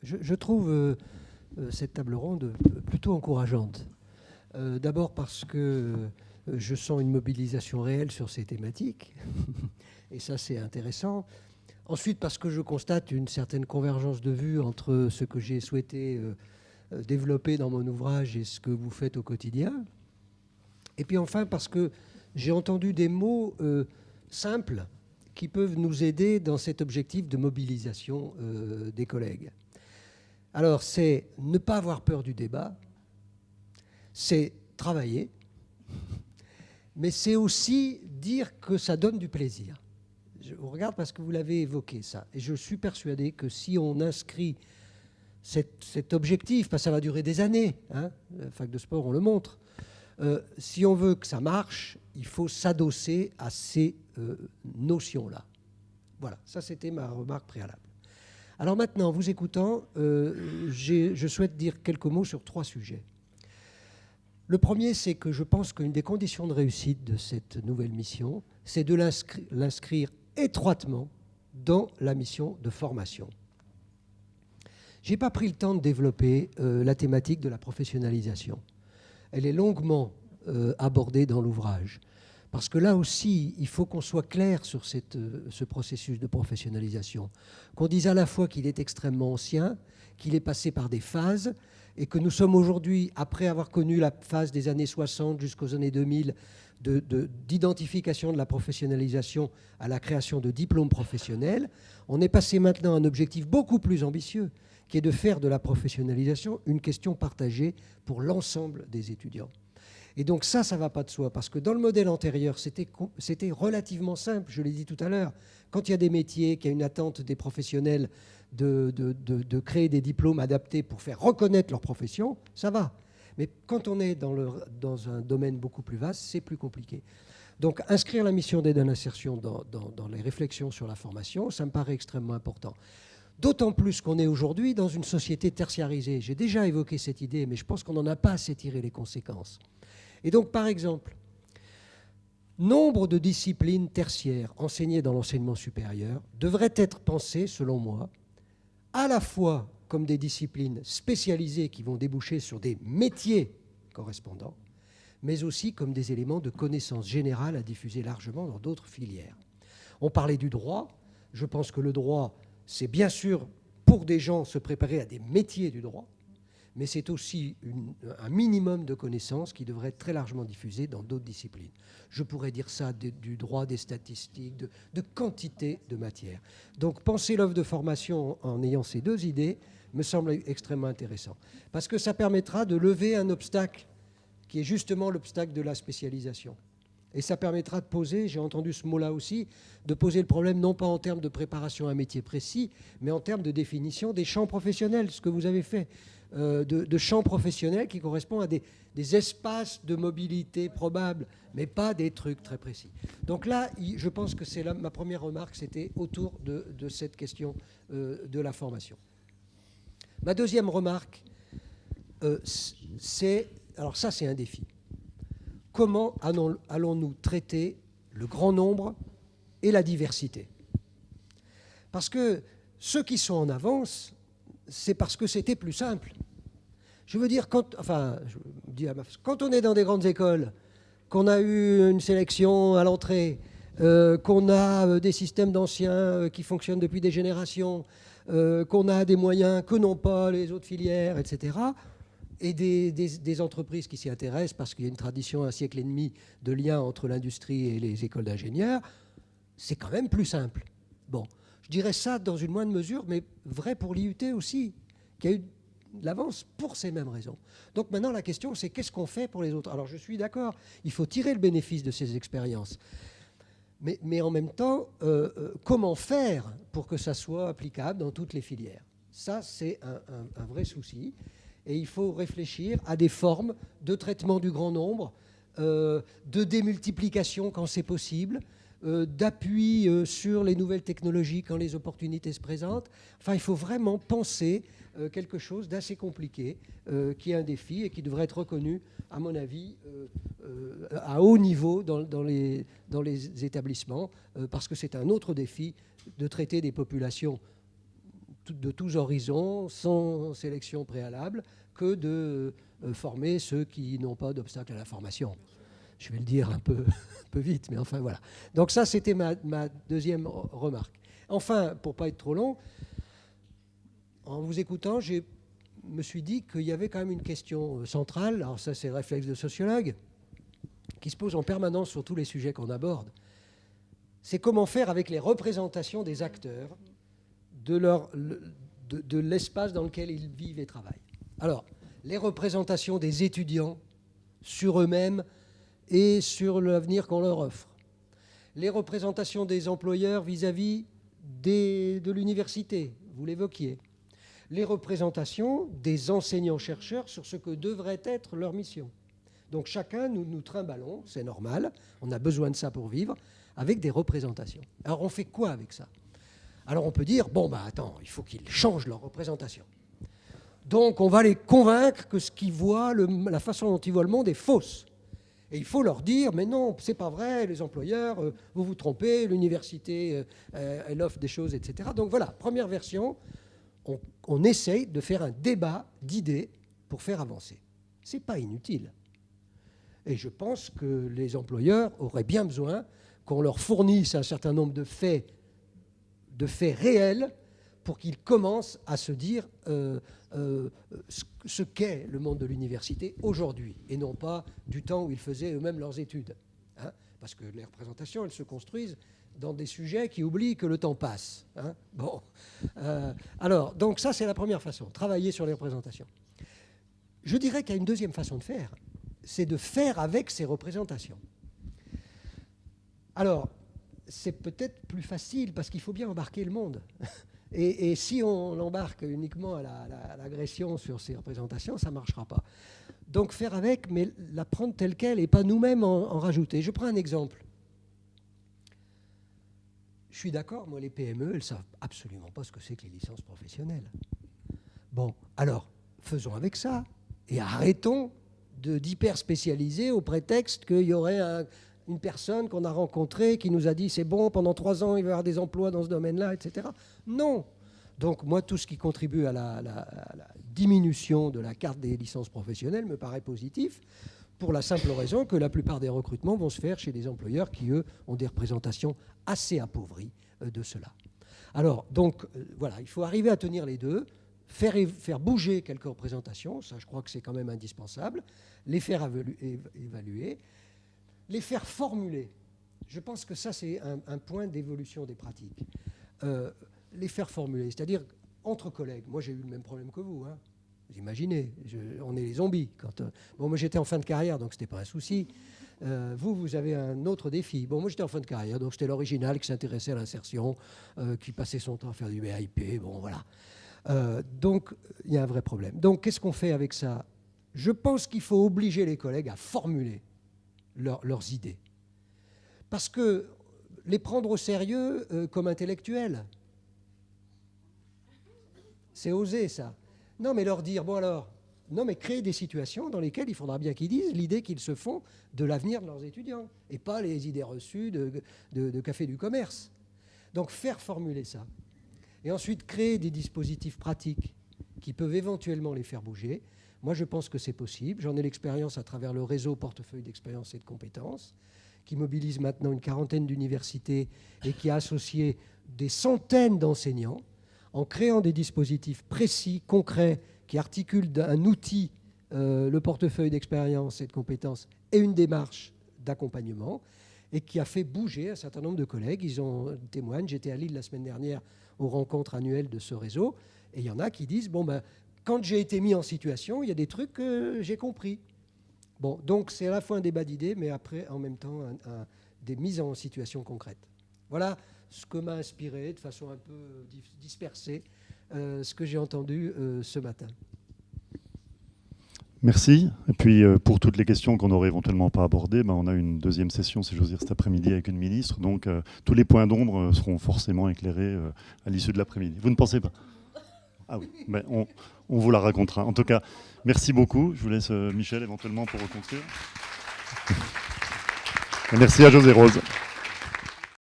Je trouve cette table ronde plutôt encourageante. D'abord parce que je sens une mobilisation réelle sur ces thématiques, et ça c'est intéressant. Ensuite parce que je constate une certaine convergence de vues entre ce que j'ai souhaité développer dans mon ouvrage et ce que vous faites au quotidien. Et puis enfin parce que j'ai entendu des mots simples qui peuvent nous aider dans cet objectif de mobilisation des collègues. Alors, c'est ne pas avoir peur du débat, c'est travailler, mais c'est aussi dire que ça donne du plaisir. Je vous regarde parce que vous l'avez évoqué, ça. Et je suis persuadé que si on inscrit cet objectif, parce que ça va durer des années, hein, la fac de sport, on le montre, si on veut que ça marche, il faut s'adosser à ces notions-là. Voilà, ça c'était ma remarque préalable. Alors maintenant, vous écoutant, je souhaite dire quelques mots sur 3 sujets. Le premier, c'est que je pense qu'une des conditions de réussite de cette nouvelle mission, c'est de l'inscrire étroitement dans la mission de formation. Je n'ai pas pris le temps de développer la thématique de la professionnalisation. Elle est longuement abordée dans l'ouvrage. Parce que là aussi, il faut qu'on soit clair sur ce processus de professionnalisation, qu'on dise à la fois qu'il est extrêmement ancien, qu'il est passé par des phases, et que nous sommes aujourd'hui, après avoir connu la phase des années 60 jusqu'aux années 2000, d'identification de la professionnalisation à la création de diplômes professionnels, on est passé maintenant à un objectif beaucoup plus ambitieux, qui est de faire de la professionnalisation une question partagée pour l'ensemble des étudiants. Et donc ça ne va pas de soi, parce que dans le modèle antérieur, c'était relativement simple, je l'ai dit tout à l'heure. Quand il y a des métiers, qu'il y a une attente des professionnels de créer des diplômes adaptés pour faire reconnaître leur profession, ça va. Mais quand on est dans un domaine beaucoup plus vaste, c'est plus compliqué. Donc inscrire la mission d'aide à l'insertion dans les réflexions sur la formation, ça me paraît extrêmement important. D'autant plus qu'on est aujourd'hui dans une société tertiarisée. J'ai déjà évoqué cette idée, mais je pense qu'on n'en a pas assez tiré les conséquences. Et donc, par exemple, nombre de disciplines tertiaires enseignées dans l'enseignement supérieur devraient être pensées, selon moi, à la fois comme des disciplines spécialisées qui vont déboucher sur des métiers correspondants, mais aussi comme des éléments de connaissance générale à diffuser largement dans d'autres filières. On parlait du droit. Je pense que le droit, c'est bien sûr pour des gens se préparer à des métiers du droit, mais c'est aussi un minimum de connaissances qui devrait être très largement diffusé dans d'autres disciplines. Je pourrais dire ça du droit, des statistiques, de quantité de matières. Donc penser l'offre de formation en ayant ces 2 idées me semble extrêmement intéressant, parce que ça permettra de lever un obstacle qui est justement l'obstacle de la spécialisation. Et ça permettra de poser, j'ai entendu ce mot-là aussi, de poser le problème non pas en termes de préparation à un métier précis, mais en termes de définition des champs professionnels, ce que vous avez fait. De champs professionnels qui correspondent à des espaces de mobilité probables, mais pas des trucs très précis. Donc là, je pense que c'est ma première remarque, c'était autour de cette question de la formation. Ma deuxième remarque, alors ça c'est un défi. Comment allons-nous traiter le grand nombre et la diversité ? Parce que ceux qui sont en avance, c'est parce que c'était plus simple. Je veux dire, quand on est dans des grandes écoles, qu'on a eu une sélection à l'entrée, qu'on a des systèmes d'anciens qui fonctionnent depuis des générations, qu'on a des moyens que n'ont pas les autres filières, etc., et des entreprises qui s'y intéressent parce qu'il y a une tradition, 1 siècle et demi de lien entre l'industrie et les écoles d'ingénieurs, c'est quand même plus simple. Bon. Je dirais ça dans une moindre mesure, mais vrai pour l'IUT aussi, qui a eu de l'avance pour ces mêmes raisons. Donc maintenant, la question, c'est qu'est-ce qu'on fait pour les autres ? Alors je suis d'accord, il faut tirer le bénéfice de ces expériences. Mais en même temps, comment faire pour que ça soit applicable dans toutes les filières ? Ça, c'est un vrai souci. Et il faut réfléchir à des formes de traitement du grand nombre, de démultiplication quand c'est possible, d'appui sur les nouvelles technologies quand les opportunités se présentent. Enfin, il faut vraiment penser quelque chose d'assez compliqué, qui est un défi et qui devrait être reconnu, à mon avis, à haut niveau dans les établissements, parce que c'est un autre défi de traiter des populations de tous horizons, sans sélection préalable, que de former ceux qui n'ont pas d'obstacle à la formation. Je vais le dire un peu vite, mais enfin voilà. Donc ça, c'était ma deuxième remarque. Enfin, pour ne pas être trop long, en vous écoutant, je me suis dit qu'il y avait quand même une question centrale, alors ça c'est le réflexe de sociologue, qui se pose en permanence sur tous les sujets qu'on aborde. C'est comment faire avec les représentations des acteurs de l'espace dans lequel ils vivent et travaillent. Alors, les représentations des étudiants sur eux-mêmes et sur l'avenir qu'on leur offre. Les représentations des employeurs vis-à-vis de l'université, vous l'évoquiez. Les représentations des enseignants-chercheurs sur ce que devrait être leur mission. Donc chacun, nous trimballons, c'est normal, on a besoin de ça pour vivre, avec des représentations. Alors on fait quoi avec ça ? Alors on peut dire, bon, attends, il faut qu'ils changent leur représentation. Donc on va les convaincre que ce qu'ils voient, la façon dont ils voient le monde est fausse. Et il faut leur dire, mais non, c'est pas vrai, les employeurs, vous vous trompez, l'université, elle offre des choses, etc. Donc voilà, première version, on essaye de faire un débat d'idées pour faire avancer. C'est pas inutile. Et je pense que les employeurs auraient bien besoin qu'on leur fournisse un certain nombre de faits réels pour qu'ils commencent à se dire ce qu'est le monde de l'université aujourd'hui, et non pas du temps où ils faisaient eux-mêmes leurs études. Hein, parce que les représentations, elles se construisent dans des sujets qui oublient que le temps passe. Hein. Bon. Alors, donc ça, c'est la première façon, travailler sur les représentations. Je dirais qu'il y a une deuxième façon de faire, c'est de faire avec ces représentations. Alors, c'est peut-être plus facile parce qu'il faut bien embarquer le monde. Et si on l'embarque uniquement à l'agression sur ces représentations, ça ne marchera pas. Donc faire avec, mais la prendre telle qu'elle et pas nous-mêmes en rajouter. Je prends un exemple. Je suis d'accord, moi les PME, elles ne savent absolument pas ce que c'est que les licences professionnelles. Bon, alors, faisons avec ça et arrêtons d'hyper spécialiser au prétexte qu'il y aurait une personne qu'on a rencontrée qui nous a dit c'est bon, pendant 3 ans, il va y avoir des emplois dans ce domaine-là, etc. Non. Donc moi, tout ce qui contribue à la diminution de la carte des licences professionnelles me paraît positif, pour la simple raison que la plupart des recrutements vont se faire chez des employeurs qui, eux, ont des représentations assez appauvries de cela. Alors, donc, voilà, il faut arriver à tenir les deux, faire bouger quelques représentations, ça je crois que c'est quand même indispensable, les faire évaluer, les faire formuler. Je pense que ça, c'est un point d'évolution des pratiques. Les faire formuler, c'est-à-dire entre collègues. Moi, j'ai eu le même problème que vous. Hein. Vous imaginez, on est les zombies. Bon, moi, j'étais en fin de carrière, donc ce n'était pas un souci. Vous avez un autre défi. Bon, moi, j'étais en fin de carrière, donc c'était l'original qui s'intéressait à l'insertion, qui passait son temps à faire du BIP. Bon, voilà. Donc, il y a un vrai problème. Donc, qu'est-ce qu'on fait avec ça ? Je pense qu'il faut obliger les collègues à formuler leurs idées. Parce que les prendre au sérieux comme intellectuels, c'est osé, ça. Non, mais leur dire, bon alors, non, mais créer des situations dans lesquelles il faudra bien qu'ils disent l'idée qu'ils se font de l'avenir de leurs étudiants, et pas les idées reçues de café du commerce. Donc, faire formuler ça. Et ensuite, créer des dispositifs pratiques qui peuvent éventuellement les faire bouger. Moi, je pense que c'est possible. J'en ai l'expérience à travers le réseau Portefeuille d'expérience et de compétences, qui mobilise maintenant une 40aine d'universités et qui a associé des centaines d'enseignants en créant des dispositifs précis, concrets, qui articulent un outil, le portefeuille d'expérience et de compétences, et une démarche d'accompagnement, et qui a fait bouger un certain nombre de collègues. Ils en témoignent. J'étais à Lille la semaine dernière aux rencontres annuelles de ce réseau, et il y en a qui disent, quand j'ai été mis en situation, il y a des trucs que j'ai compris. Bon, donc c'est à la fois un débat d'idées, mais après, en même temps, des mises en situation concrètes. Voilà ce que m'a inspiré, de façon un peu dispersée, ce que j'ai entendu ce matin. Merci. Et puis, pour toutes les questions qu'on n'aurait éventuellement pas abordées, on a une deuxième session, si j'ose dire, cet après-midi avec une ministre. Donc, tous les points d'ombre seront forcément éclairés à l'issue de l'après-midi. Vous ne pensez pas ? Ah oui, on vous la racontera. En tout cas, merci beaucoup. Je vous laisse Michel éventuellement pour reconstruire. Et merci à José Rose.